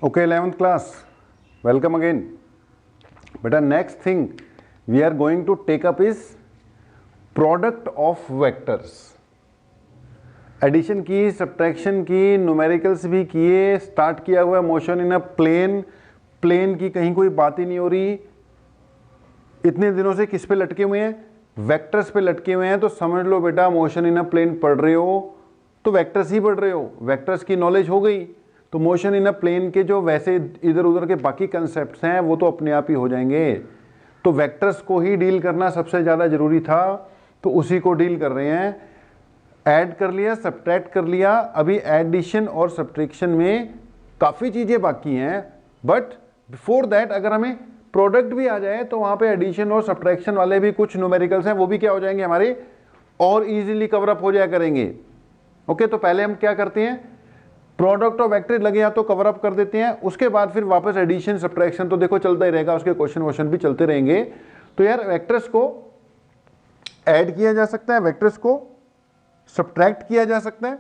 Okay, 11th class, welcome again. But the next thing we are going to take up is product of vectors. Addition की, subtraction की, numericals भी किए, start किया हुआ motion in a plane, plane की कहीं कोई बात ही नहीं हो रही। इतने दिनों से किस पे लटके हुए हैं? वेक्टर्स पे लटके हुए हैं। तो समझ लो बेटा, मोशन इन अ प्लेन पढ़ रहे हो तो वेक्टर्स ही पढ़ रहे हो, वेक्टर्स की नॉलेज हो गई तो मोशन इन अ प्लेन के जो वैसे इधर उधर के बाकी कंसेप्ट्स हैं वो तो अपने आप ही हो जाएंगे। तो वेक्टर्स को ही डील करना सबसे ज़्यादा ज़रूरी था, तो उसी को डील कर रहे हैं। ऐड कर लिया, सब्ट्रैक्ट कर लिया। अभी एडिशन और सब्ट्रैक्शन में काफ़ी चीज़ें बाकी हैं, बट बिफोर दैट अगर हमें प्रोडक्ट भी आ जाए तो वहाँ पे एडिशन और सब्ट्रैक्शन वाले भी कुछ न्यूमेरिकल्स हैं, वो भी क्या हो जाएंगे हमारे, और इजीली कवर अप हो जाया करेंगे। ओके, तो पहले हम क्या करते हैं, प्रोडक्ट ऑफ वेक्टर लगे या तो कवर अप कर देते हैं, उसके बाद फिर वापस एडिशन सब्ट्रैक्शन तो देखो चलता ही रहेगा, उसके क्वेश्चन वोश्चन भी चलते रहेंगे। तो यार वेक्टर्स को ऐड किया जा सकता है, वेक्टर्स को सब्ट्रैक्ट किया जा सकता है,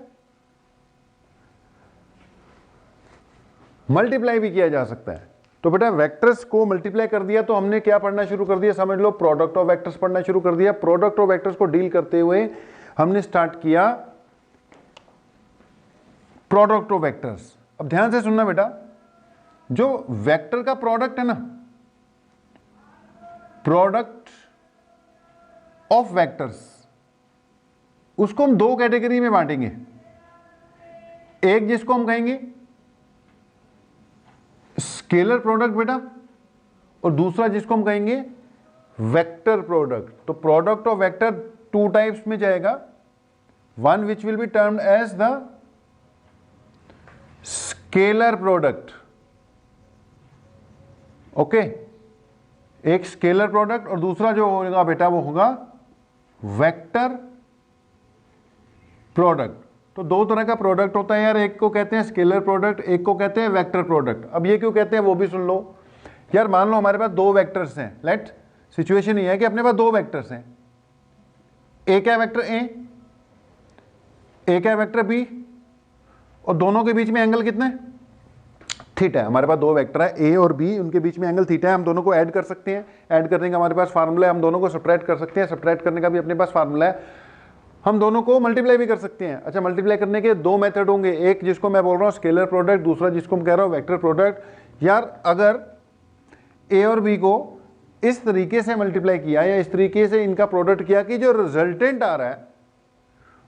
मल्टीप्लाई भी किया जा सकता है। तो बेटा वेक्टर्स को मल्टीप्लाई कर दिया तो हमने क्या पढ़ना शुरू कर दिया, समझ लो प्रोडक्ट ऑफ वेक्टर्स पढ़ना शुरू कर दिया। प्रोडक्ट ऑफ वेक्टर्स को डील करते हुए हमने स्टार्ट किया प्रोडक्ट ऑफ वेक्टर्स। अब ध्यान से सुनना बेटा, जो वेक्टर का प्रोडक्ट है ना, प्रोडक्ट ऑफ वेक्टर्स, उसको हम दो कैटेगरी में बांटेंगे। एक जिसको हम कहेंगे स्केलर प्रोडक्ट बेटा, और दूसरा जिसको हम कहेंगे वेक्टर प्रोडक्ट। तो product of vector two types में जाएगा, one which will be termed as the scalar product. Okay, एक स्केलर प्रोडक्ट और दूसरा जो होगा बेटा वो होगा वेक्टर प्रोडक्ट। तो दो तरह का प्रोडक्ट होता है यार, एक को कहते हैं स्केलर प्रोडक्ट, एक को कहते हैं वेक्टर प्रोडक्ट। अब ये क्यों कहते हैं वो भी सुन लो यार। मान लो हमारे पास दो वेक्टर्स हैं, लेट सिचुएशन ये है कि अपने पास दो वेक्टर्स हैं, एक है वेक्टर ए, एक है वेक्टर बी, और दोनों के बीच में एंगल कितना है, थीटा है। हमारे पास दो वेक्टर है ए और बी, उनके बीच में एंगल थीटा है। हम दोनों को ऐड कर सकते हैं, ऐड करने का हमारे पास फार्मूला है। हम दोनों को सब्ट्रैक्ट कर सकते हैं, सब्ट्रैक्ट करने का भी अपने पास फार्मूला है। हम दोनों को मल्टीप्लाई भी कर सकते हैं। अच्छा, मल्टीप्लाई करने के दो मेथड होंगे, एक जिसको मैं बोल रहा हूँ स्केलर प्रोडक्ट, दूसरा जिसको मैं कह रहा हूँ वेक्टर प्रोडक्ट। यार अगर ए और बी को इस तरीके से मल्टीप्लाई किया या इस तरीके से इनका प्रोडक्ट किया कि जो रिजल्टेंट आ रहा है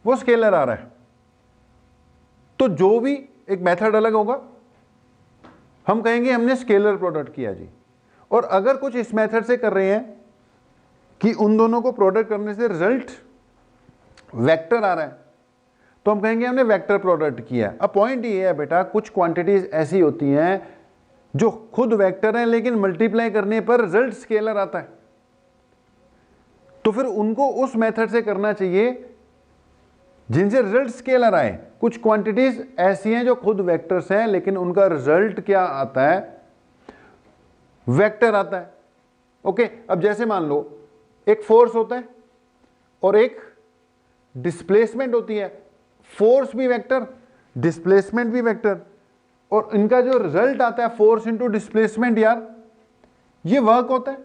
वो स्केलर आ रहा है, तो जो भी एक मेथड अलग होगा, हम कहेंगे हमने स्केलर प्रोडक्ट किया जी। और अगर कुछ इस मेथड से कर रहे हैं कि उन दोनों को प्रोडक्ट करने से रिजल्ट वेक्टर आ रहा है, तो हम कहेंगे हमने वेक्टर प्रोडक्ट किया। अब पॉइंट ये है बेटा, कुछ क्वांटिटीज ऐसी होती हैं जो खुद वेक्टर है लेकिन मल्टीप्लाई करने पर रिजल्ट स्केलर आता है, तो फिर उनको उस मेथड से करना चाहिए जिनसे रिजल्ट स्केलर आए। कुछ क्वांटिटीज ऐसी हैं जो खुद वेक्टर्स हैं लेकिन उनका रिजल्ट क्या आता है, वेक्टर आता है। ओके, अब जैसे मान लो एक फोर्स होता है और एक डिस्प्लेसमेंट होती है। फोर्स भी वेक्टर, डिस्प्लेसमेंट भी वेक्टर, और इनका जो रिजल्ट आता है फोर्स इंटू डिस्प्लेसमेंट, यार ये वर्क होता है।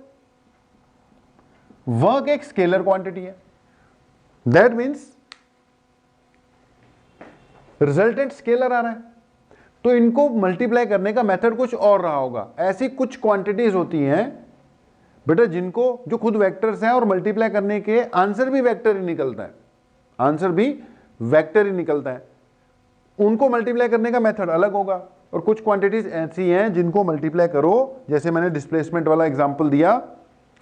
वर्क एक स्केलर क्वांटिटी है, दैट मीन्स रिजल्टेंट स्केलर आ रहा है, तो इनको मल्टीप्लाई करने का मेथड कुछ और रहा होगा। ऐसी कुछ क्वांटिटीज होती हैं बेटा जिनको, जो खुद वेक्टर्स हैं और मल्टीप्लाई करने के आंसर भी वेक्टर ही निकलता है, आंसर भी वेक्टर ही निकलता है, उनको मल्टीप्लाई करने का मेथड अलग होगा। और कुछ क्वांटिटीज ऐसी हैं जिनको मल्टीप्लाई करो, जैसे मैंने डिस्प्लेसमेंट वाला एग्जांपल दिया,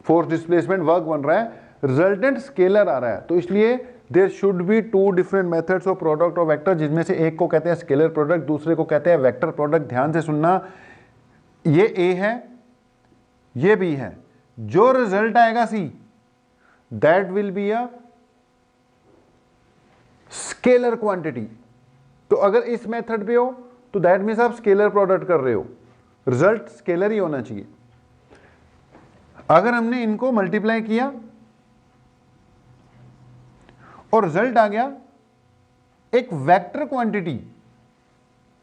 फोर्स डिस्प्लेसमेंट वर्क बन रहा है, रिजल्टेंट स्केलर आ रहा है, तो इसलिए there should be two different methods of product of vector, जिसमें से एक को कहते हैं स्केलर प्रोडक्ट, दूसरे को कहते हैं वेक्टर प्रोडक्ट। ध्यान से सुनना, ये ए है, ये बी है, जो रिजल्ट आएगा C, that will be a scalar quantity. तो अगर इस मेथड पे हो तो दैट मीन्स आप स्केलर प्रोडक्ट कर रहे हो, रिजल्ट स्केलर ही होना चाहिए। अगर हमने इनको मल्टीप्लाई किया और रिजल्ट आ गया एक वेक्टर क्वांटिटी,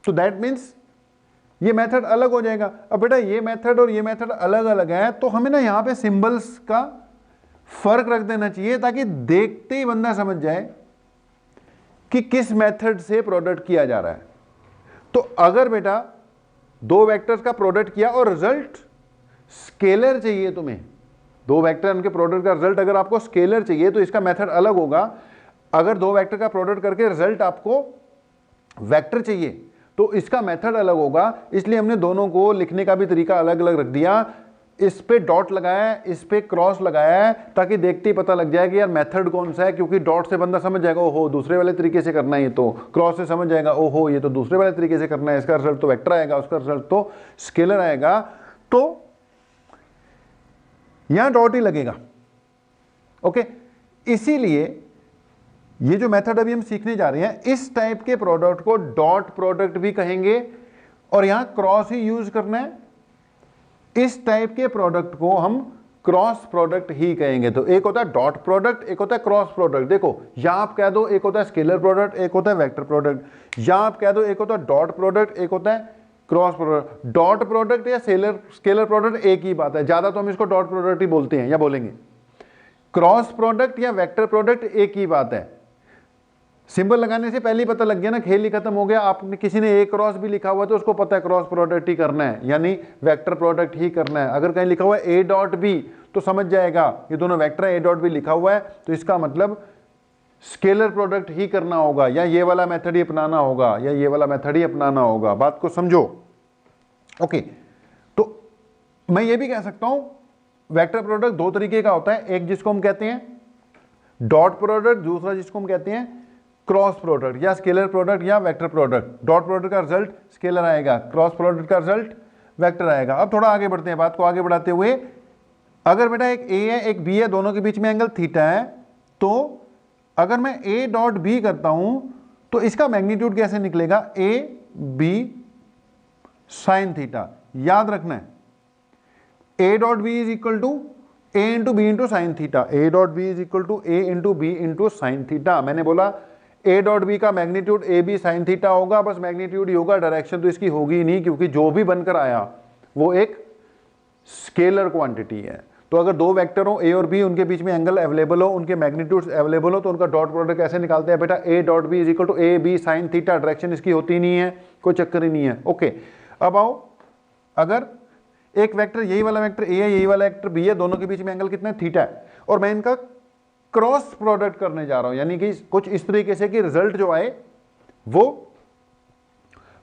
तो दैट मीन्स ये मेथड अलग हो जाएगा। अब बेटा ये मेथड और ये मेथड अलग अलग है, तो हमें ना यहाँ पे सिंबल्स का फर्क रख देना चाहिए ताकि देखते ही बंदा समझ जाए कि किस मेथड से प्रोडक्ट किया जा रहा है। तो अगर बेटा दो वेक्टर्स का प्रोडक्ट किया और रिजल्ट स्केलर चाहिए तुम्हें, दो वेक्टर उनके प्रोडक्ट का रिजल्ट अगर आपको स्केलर चाहिए तो इसका मेथड अलग होगा। अगर दो वेक्टर का प्रोडक्ट करके रिजल्ट आपको वेक्टर चाहिए तो इसका मेथड अलग होगा। इसलिए हमने दोनों को लिखने का भी तरीका अलग अलग रख दिया। इस पे डॉट लगाया है, इस पे क्रॉस लगाया है, ताकि देखते ही पता लग जाए कि यार मेथड कौन सा है, क्योंकि डॉट से बंदा समझ जाएगा ओहो दूसरे वाले तरीके से करना है, ये तो क्रॉस से समझ जाएगा ओहो ये तो दूसरे वाले तरीके से करना है, इसका रिजल्ट तो वेक्टर आएगा, उसका रिजल्ट तो स्केलर आएगा। तो यहां डॉट ही लगेगा। ओके, इसीलिए ये जो मेथड अभी हम सीखने जा रहे हैं, इस टाइप के प्रोडक्ट को डॉट प्रोडक्ट भी कहेंगे और यहां क्रॉस ही यूज करना है। इस टाइप के प्रोडक्ट को हम क्रॉस प्रोडक्ट ही कहेंगे। तो एक होता है डॉट प्रोडक्ट, एक होता है क्रॉस प्रोडक्ट। देखो यहां आप कह दो एक होता है स्केलर प्रोडक्ट, एक होता है वेक्टर प्रोडक्ट। यहां आप कह दो एक होता है डॉट प्रोडक्ट, एक होता है क्रॉस प्रोडक्ट। डॉट प्रोडक्ट या स्केलर प्रोडक्ट एक ही बात है, ज्यादा तो हम इसको डॉट प्रोडक्ट ही बोलते हैं या बोलेंगे। क्रॉस प्रोडक्ट या वेक्टर प्रोडक्ट एक ही बात है। सिंबल लगाने से पहले ही पता लग गया ना, खेल ही खत्म हो गया। आपने किसी ने ए क्रॉस भी लिखा हुआ तो उसको पता है क्रॉस प्रोडक्ट ही करना है, यानी वेक्टर प्रोडक्ट ही करना है। अगर कहीं लिखा हुआ है ए डॉट बी तो समझ जाएगा ये दोनों वेक्टर है, ए डॉट बी लिखा हुआ है तो इसका मतलब स्केलर प्रोडक्ट ही करना होगा, या ये वाला मेथड ही अपनाना होगा, या ये वाला मेथड ही अपनाना होगा। बात को समझो। ओके, तो मैं ये भी कह सकता हूं वेक्टर प्रोडक्ट दो तरीके का होता है, एक जिसको हम कहते हैं डॉट प्रोडक्ट, दूसरा जिसको हम कहते हैं क्रॉस प्रोडक्ट या स्केलर प्रोडक्ट या वेक्टर प्रोडक्ट। डॉट प्रोडक्ट का रिजल्ट स्केलर आएगा, क्रॉस प्रोडक्ट का रिजल्ट वेक्टर आएगा। अब थोड़ा आगे बढ़ते हैं, बात को आगे बढ़ाते हुए, अगर बेटा एक ए है एक बी है, दोनों के बीच में एंगल थीटा है, तो अगर मैं ए डॉट बी करता हूं तो इसका मैग्नीट्यूड कैसे निकलेगा, ए बी साइन थीटा। याद रखना है A dot B is equal to A into B into sine theta. A dot B is equal to A into B into sine theta. मैंने बोला ए डॉट बी का magnitude A B sine theta होगा, बस magnitude ही होगा, direction तो इसकी होगी ही नहीं, क्योंकि जो भी बनकर आया वो एक स्केलर क्वांटिटी है। तो अगर दो वेक्टर हो ए और बी, उनके बीच में एंगल अवेलेबल हो, उनके मैग्नीट्यूड्स अवेलेबल हो, तो उनका डॉट प्रोडक्ट कैसे निकालते हैं बेटा, A dot B is equal to A B sine theta. Direction इसकी होती नहीं है, कोई चक्कर ही नहीं है। ओके, अब आओ, अगर एक वेक्टर यही वाला वेक्टर ए है, यही वाला वेक्टर बी है, दोनों के बीच में एंगल कितना है, थीटा है, और मैं इनका क्रॉस प्रोडक्ट करने जा रहा हूं, यानी कि कुछ इस तरीके से कि रिजल्ट जो आए वो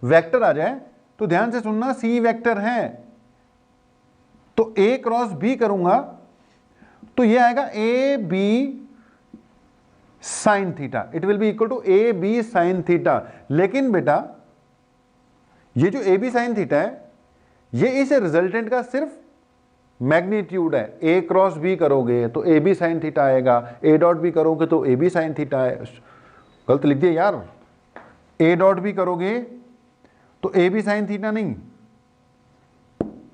वेक्टर आ जाए। तो ध्यान से सुनना, सी वेक्टर है तो ए क्रॉस बी करूंगा तो ये आएगा A B sine theta, it will be equal to A B sine theta. लेकिन बेटा ये जो ए बी साइन थीटा है ये इस रिजल्टेंट का सिर्फ मैग्नीट्यूड है। ए क्रॉस बी करोगे तो ए बी साइन थीटा आएगा, ए डॉट बी करोगे तो ए बी साइन थीटा है। गलत लिख दिया यार, ए डॉट बी करोगे तो ए बी साइन थीटा नहीं,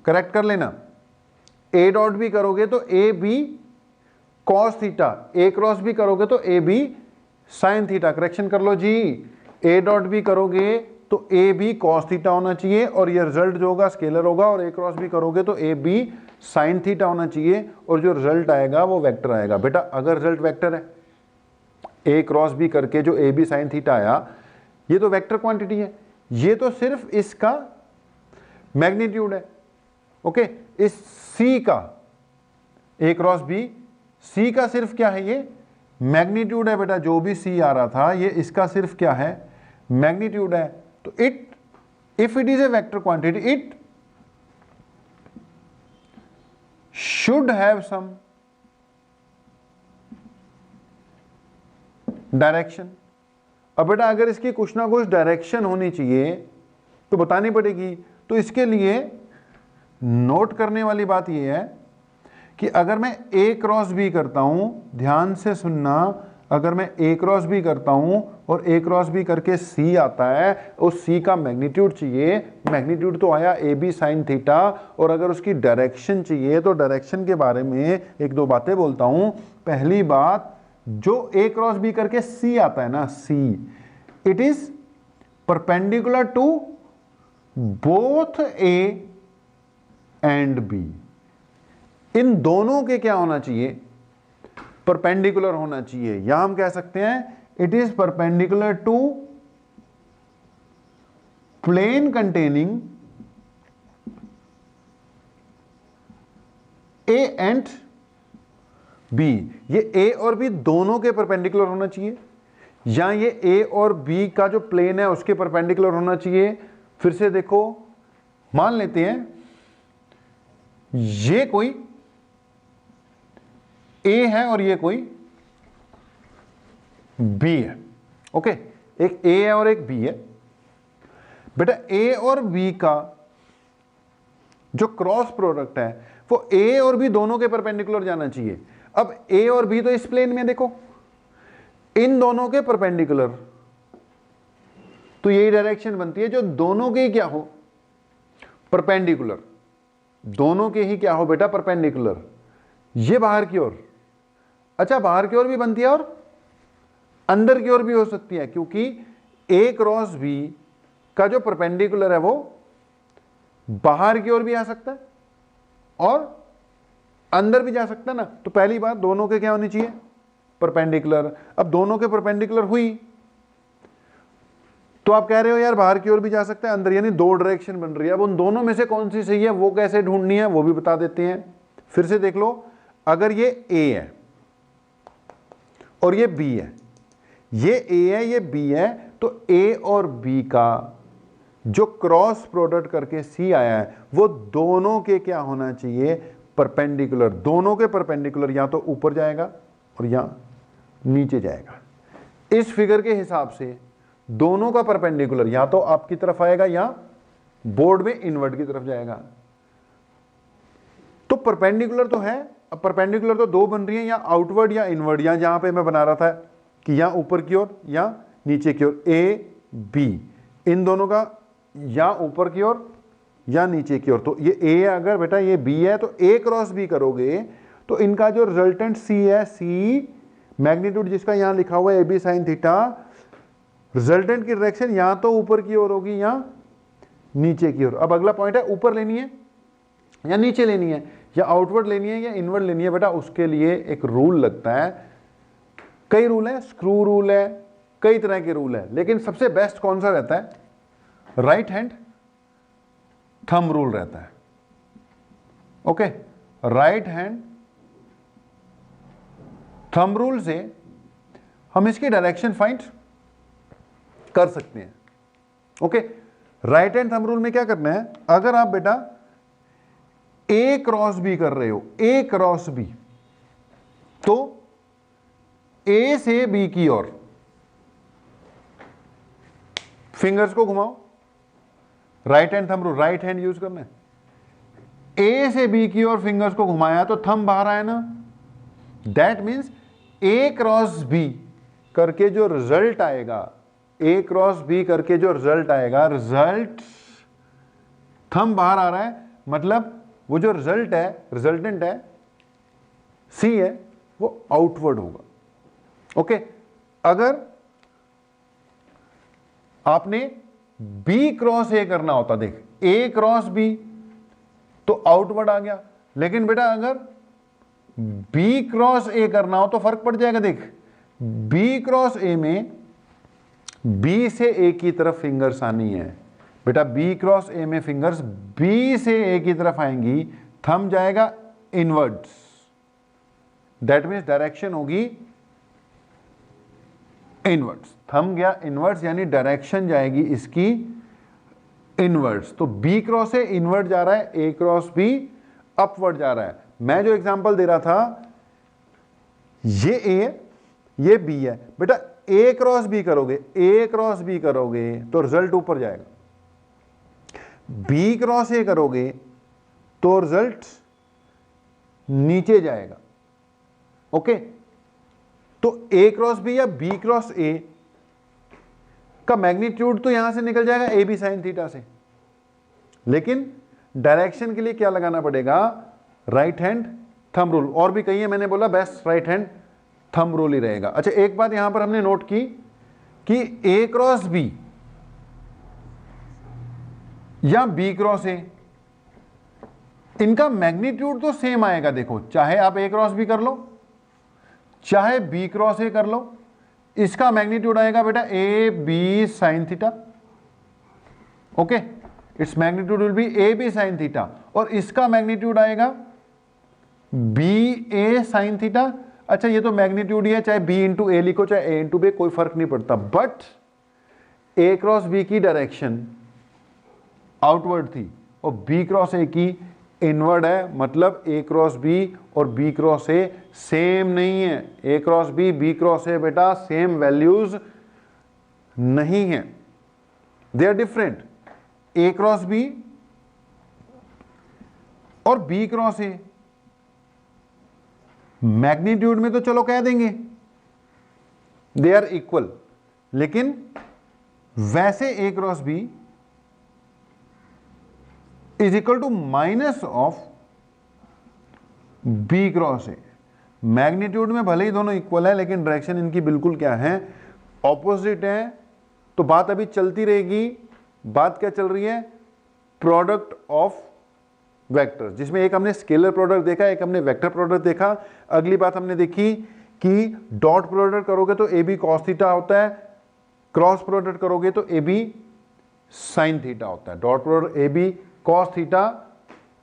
करेक्ट कर लेना। ए डॉट बी करोगे तो A B cos theta, A cross B करोगे तो A B sine theta, correction कर लो जी। ए डॉट बी करोगे तो ए बी कॉस थीटा होना चाहिए और ये रिजल्ट जो होगा स्केलर होगा, और ए क्रॉस बी करोगे तो ए बी साइन थीटा होना चाहिए और जो रिजल्ट आएगा वो वेक्टर आएगा। बेटा अगर रिजल्ट वेक्टर है, ए क्रॉस बी करके जो ए बी साइन थीटा आया ये तो वेक्टर क्वांटिटी है, ये तो सिर्फ इसका मैग्नीट्यूड है। ओके, इस सी का ए क्रॉस बी, सी का सिर्फ क्या है, ये मैग्नीट्यूड है बेटा। जो भी सी आ रहा था ये इसका सिर्फ क्या है, मैग्नीट्यूड है। तो it, if it is a vector quantity, it should have some direction. अब बेटा अगर इसकी कुछ ना कुछ डायरेक्शन होनी चाहिए तो बतानी पड़ेगी। तो इसके लिए नोट करने वाली बात यह है कि अगर मैं ए क्रॉस बी करता हूं, ध्यान से सुनना, अगर मैं ए क्रॉस बी करता हूं और ए क्रॉस बी करके सी आता है, उस सी का मैग्नीट्यूड चाहिए, मैग्नीट्यूड तो आया ए बी साइन थीटा, और अगर उसकी डायरेक्शन चाहिए तो डायरेक्शन के बारे में एक दो बातें बोलता हूं। पहली बात, जो ए क्रॉस बी करके सी आता है ना, C, it is perpendicular to both A and B, इन दोनों के क्या होना चाहिए, परपेंडिकुलर होना चाहिए, या हम कह सकते हैं it is perpendicular to plane containing A and B. ये ए और बी दोनों के परपेंडिकुलर होना चाहिए, या ये ए और बी का जो प्लेन है उसके परपेंडिकुलर होना चाहिए। फिर से देखो, मान लेते हैं ये कोई ए है और ये कोई बी है। ओके, एक ए है और एक बी है। बेटा ए और बी का जो क्रॉस प्रोडक्ट है वो ए और बी दोनों के परपेंडिकुलर जाना चाहिए। अब ए और बी तो इस प्लेन में, देखो इन दोनों के परपेंडिकुलर, तो यही डायरेक्शन बनती है जो दोनों के क्या हो, परपेंडिकुलर, दोनों के ही क्या हो बेटा, परपेंडिकुलर। ये बाहर की ओर, अच्छा बाहर की ओर भी बनती है और अंदर की ओर भी हो सकती है, क्योंकि ए क्रॉस बी का जो परपेंडिकुलर है वो बाहर की ओर भी आ सकता है और अंदर भी जा सकता है ना। तो पहली बात, दोनों के क्या होनी चाहिए, परपेंडिकुलर। अब दोनों के परपेंडिकुलर हुई तो आप कह रहे हो यार बाहर की ओर भी जा सकता है अंदर, यानी दो डायरेक्शन बन रही है। अब उन दोनों में से कौन सी सही है वो कैसे ढूंढनी है वो भी बता देते हैं। फिर से देख लो, अगर ये ए है और ये बी है, ये ए है ये बी है, तो ए और बी का जो क्रॉस प्रोडक्ट करके सी आया है वो दोनों के क्या होना चाहिए, परपेंडिकुलर। दोनों के परपेंडिकुलर या तो ऊपर जाएगा और या नीचे जाएगा। इस फिगर के हिसाब से दोनों का परपेंडिकुलर या तो आपकी तरफ आएगा या बोर्ड में इनवर्ट की तरफ जाएगा। तो परपेंडिकुलर तो है, अब परपेंडिकुलर तो दो बन रही है, या आउटवर्ड या इनवर्ड, या जहां पे मैं बना रहा था कि या ऊपर की ओर या नीचे की ओर, ए बी, इन दोनों का या ऊपर की ओर या नीचे की ओर। तो ये ए है, अगर बेटा ये बी है तो ए क्रॉस बी करोगे तो इनका जो रिजल्टेंट सी है, सी मैग्नीट्यूड जिसका यहां लिखा हुआ है A B sine theta, resultant की डायरेक्शन या तो ऊपर की ओर होगी या नीचे की ओर। अब अगला पॉइंट है, ऊपर लेनी है या नीचे लेनी है, या आउटवर्ड लेनी है या इनवर्ड लेनी है। बेटा उसके लिए एक रूल लगता है, कई रूल है, स्क्रू रूल है, कई तरह के रूल है, लेकिन सबसे बेस्ट कौन सा रहता है, राइट हैंड थंब रूल रहता है। Okay, right hand thumb rule से हम इसकी डायरेक्शन फाइंड कर सकते हैं। Okay, right hand thumb rule में क्या करना है, अगर आप बेटा ए क्रॉस बी कर रहे हो, ए क्रॉस बी, तो ए से बी की ओर फिंगर्स को घुमाओ, right hand thumb rule, right hand use करना है। ए से बी की ओर फिंगर्स को घुमाया तो थंब बाहर आया ना, that means A cross B करके जो रिजल्ट आएगा, ए क्रॉस बी करके जो रिजल्ट आएगा, रिजल्ट थंब बाहर आ रहा है, मतलब वो जो रिजल्ट है, रिजल्टेंट है, सी है, वो आउटवर्ड होगा। ओके, अगर आपने बी क्रॉस ए करना होता, देख ए क्रॉस बी तो आउटवर्ड आ गया, लेकिन बेटा अगर बी क्रॉस ए करना हो तो फर्क पड़ जाएगा। देख बी क्रॉस ए में बी से ए की तरफ फिंगर्स आनी है बेटा, बी क्रॉस ए में फिंगर्स बी से ए की तरफ आएंगी, थंब जाएगा इनवर्ड्स, दैट मीन्स डायरेक्शन होगी इनवर्ड्स। थंब गया इनवर्ड्स, यानी डायरेक्शन जाएगी इसकी इनवर्ड्स। तो बी क्रॉस ए इनवर्ड जा रहा है, ए क्रॉस बी अपवर्ड जा रहा है। मैं जो एग्जांपल दे रहा था, ये ए है ये बी है, बेटा ए क्रॉस बी करोगे, ए क्रॉस बी करोगे तो रिजल्ट ऊपर जाएगा, बी क्रॉस ए करोगे तो रिजल्ट नीचे जाएगा। ओके, तो ए क्रॉस बी या बी क्रॉस ए का मैग्नीट्यूड तो यहां से निकल जाएगा ए बी साइन थीटा से, लेकिन डायरेक्शन के लिए क्या लगाना पड़ेगा, राइट हैंड थंब रूल। और भी कही है, मैंने बोला best right hand thumb rule ही रहेगा। अच्छा, एक बात यहां पर हमने नोट की कि ए क्रॉस बी या बी क्रॉस ए, इनका मैग्नीट्यूड तो सेम आएगा। देखो, चाहे आप ए क्रॉस बी कर लो, चाहे बी क्रॉस ए कर लो, इसका मैग्नीट्यूड आएगा बेटा A B sine theta. Okay, it's magnitude will be A B sine theta, और इसका मैग्नीट्यूड आएगा बी ए साइन थीटा। अच्छा, ये तो मैग्नीट्यूड ही है, चाहे बी इंटू ए लिखो चाहे ए इंटू बी, कोई फर्क नहीं पड़ता। बट ए क्रॉस बी की डायरेक्शन आउटवर्ड थी और बी क्रॉस ए की इनवर्ड है, मतलब ए क्रॉस बी और बी क्रॉस ए सेम नहीं है। A cross B cross A बेटा सेम वैल्यूज नहीं है, they are different. A cross B और बी क्रॉस ए मैग्नीट्यूड में तो चलो कह देंगे दे आर इक्वल, लेकिन वैसे A cross B is equal to minus of B cross A. Magnitude में भले ही दोनों इक्वल है, लेकिन डायरेक्शन इनकी बिल्कुल क्या है, ऑपोजिट है। तो बात अभी चलती रहेगी। बात क्या चल रही है, प्रोडक्ट ऑफ वेक्टर, जिसमें एक हमने स्केलर प्रोडक्ट देखा, एक हमने वेक्टर प्रोडक्ट देखा। अगली बात हमने देखी कि डॉट प्रोडक्ट करोगे तो ए बी कॉस थीटा होता है, क्रॉस प्रोडक्ट करोगे तो ए बी साइन थीटा होता है। Dot product A B cos theta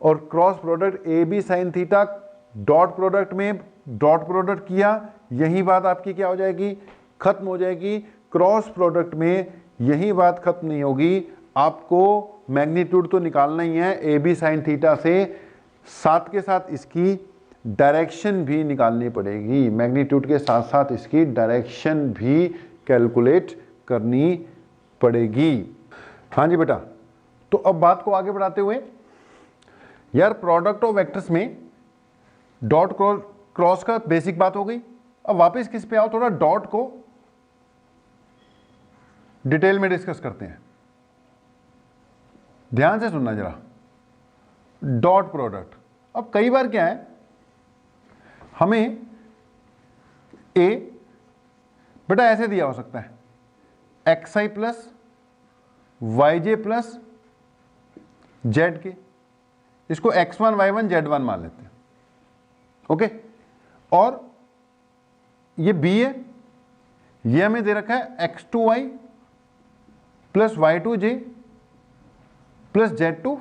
और cross product A B sine theta. Dot product में डॉट प्रोडक्ट किया, यही बात आपकी क्या हो जाएगी, खत्म हो जाएगी। क्रॉस प्रोडक्ट में यही बात खत्म नहीं होगी, आपको मैग्नीट्यूड तो निकालना ही है ए बी साइन थीटा से, साथ के साथ इसकी डायरेक्शन भी निकालनी पड़ेगी। मैग्नीट्यूड के साथ साथ इसकी डायरेक्शन भी कैलकुलेट करनी पड़ेगी। हाँ जी बेटा, तो अब बात को आगे बढ़ाते हुए, यार प्रोडक्ट ऑफ वेक्टर्स में डॉट क्रॉस का बेसिक बात हो गई। अब वापस किस पे आओ, थोड़ा डॉट को डिटेल में डिस्कस करते हैं। ध्यान से सुनना जरा, डॉट प्रोडक्ट। अब कई बार क्या है, हमें ए बेटा ऐसे दिया हो सकता है, एक्स आई प्लस वाई जे प्लस जेड के, इसको x1 y1 z1 मान लेते हैं। ओके, और ये b है, ये हमें दे रखा है x2y plus y2j plus z2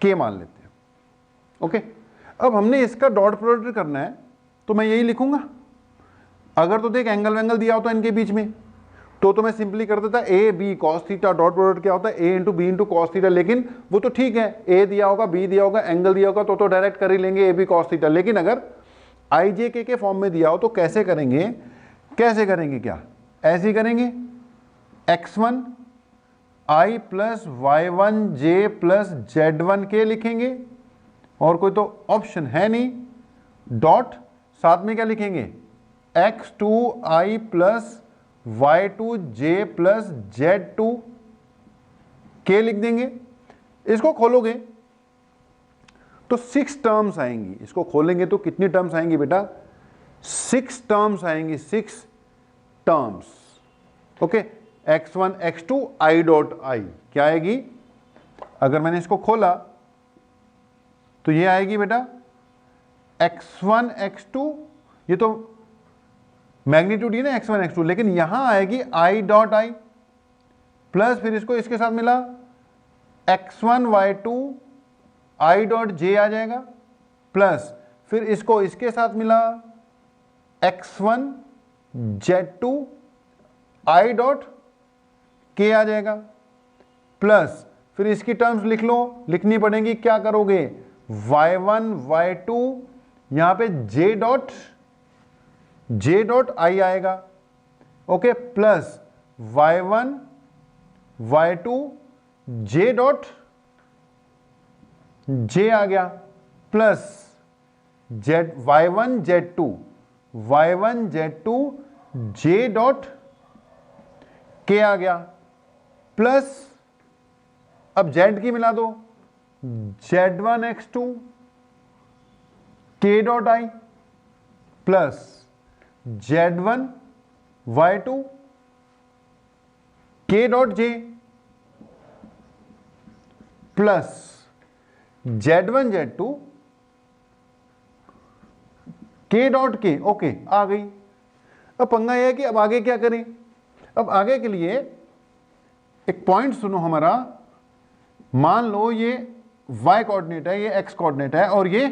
k मान लेते हैं। ओके, अब हमने इसका डॉट प्रोडक्ट करना है, तो मैं यही लिखूंगा। अगर तो देख एंगल वेंगल दिया होता इनके बीच में, तो मैं सिंपली कर देता A B cos theta. Dot product क्या होता है, A into B into cos theta. लेकिन वो तो ठीक है, ए दिया होगा, बी दिया होगा, एंगल दिया होगा, तो डायरेक्ट कर ही लेंगे ए बी कॉस थीटा। लेकिन अगर आई जे के फॉर्म में दिया हो तो कैसे करेंगे, कैसे करेंगे, क्या ऐसे ही करेंगे, x1 आई प्लस y1 जे प्लस z1 के लिखेंगे, और कोई तो ऑप्शन है नहीं। डॉट साथ में क्या लिखेंगे, x2 आई प्लस y2j प्लस z2 के लिख देंगे। इसको खोलोगे तो 6 टर्म्स आएंगी। इसको खोलेंगे तो कितनी टर्म्स आएंगी बेटा, 6 टर्म्स आएंगी, 6 terms. Okay, x1 x2 i dot I क्या आएगी, अगर मैंने इसको खोला तो ये आएगी बेटा x1 x2, ये तो मैग्नीट्यूड ही ना x1 x2, लेकिन यहां आएगी i डॉट आई प्लस, फिर इसको इसके साथ मिला x1 y2 i dot J आ जाएगा, प्लस फिर इसको इसके साथ मिला x1 z2 i डॉट के आ जाएगा, प्लस फिर इसकी टर्म्स लिख लो, लिखनी पड़ेगी। क्या करोगे, y1 y2 यहां पे जे डॉट आई आएगा। Okay, plus y1 y2 J dot J आ गया, plus y1 z2 J dot के आ गया, प्लस अब z की मिला दो, z1 x2 के dot I plus z1 y2 के dot J plus Z1 Z2 K dot के, ओके आ गई। अब पंगा यह है कि अब आगे क्या करें। अब आगे के लिए एक पॉइंट सुनो हमारा, मान लो ये y कोऑर्डिनेट है, ये x कोऑर्डिनेट है और ये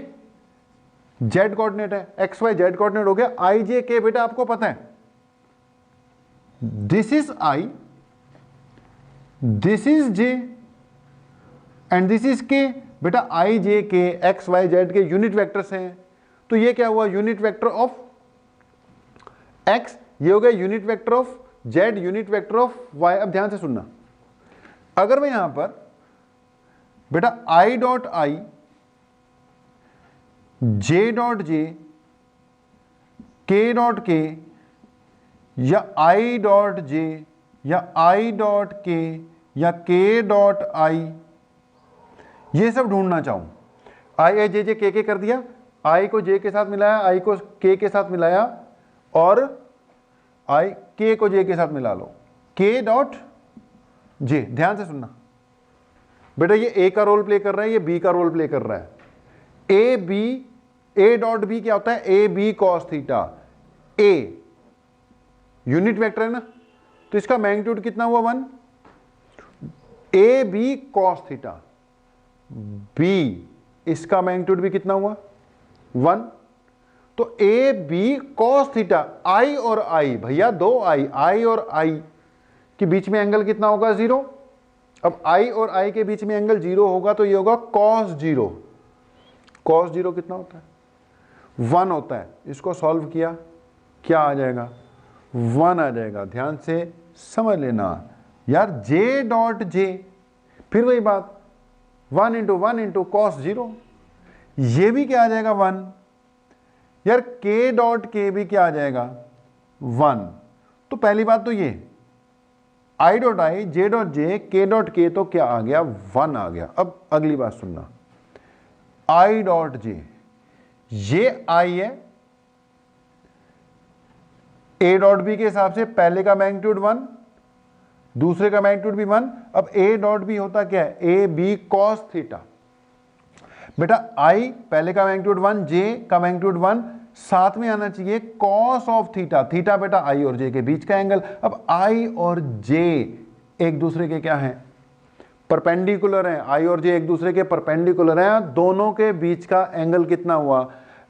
z कोऑर्डिनेट है, x y z कोऑर्डिनेट हो गया। i j k बेटा आपको पता है, this is i, this is j and this is k। बेटा i j k x y z के यूनिट वेक्टर्स हैं, तो ये क्या हुआ, यूनिट वेक्टर ऑफ x, ये हो गया unit vector of z, unit vector of y। अब ध्यान से सुनना, अगर मैं यहां पर बेटा i dot i, j dot j, k dot k या i डॉट j या i डॉट k या k डॉट i, ये सब ढूंढना चाहूं, i j j k k कर दिया, i को j के साथ मिलाया, i को k के साथ मिलाया और i k को j के साथ मिला लो, k डॉट j। ध्यान से सुनना बेटा, ये a का रोल प्ले कर रहा है, ये b का रोल प्ले कर रहा है। a डॉट b क्या होता है, a b cos theta. a unit vector है ना, तो इसका मैग्नीट्यूड कितना हुआ 1, a b cos theta. b इसका मैग्नीट्यूड भी कितना हुआ 1, तो a b cos theta. i और i भैया दो i और i के बीच में एंगल कितना होगा 0। अब i और i के बीच में एंगल 0 होगा तो ये होगा cos 0। cos 0 कितना होता है 1 होता है। इसको सॉल्व किया, क्या आ जाएगा 1 आ जाएगा। ध्यान से समझ लेना यार, j डॉट j, फिर वही बात 1 इंटू 1 इंटू cos 0, ये भी क्या आ जाएगा 1 यार। k डॉट k भी क्या आ जाएगा 1। तो पहली बात तो ये i dot i, j dot j, k dot k, तो क्या आ गया 1 आ गया। अब अगली बात सुनना, i डॉट j, ये i है, a डॉट b के हिसाब से पहले का मैग्नीट्यूड 1, दूसरे का मैग्नीट्यूड भी 1। अब a डॉट b होता क्या है, a b cos थीटा। बेटा i पहले का मैग्नीट्यूड 1, j का मैग्नीट्यूड 1, साथ में आना चाहिए cos ऑफ थीटा। थीटा बेटा i और j के बीच का एंगल। अब i और j एक दूसरे के क्या हैं, परपेंडिकुलर हैं। i और j एक दूसरे के परपेंडिकुलर हैं, दोनों के बीच का एंगल कितना हुआ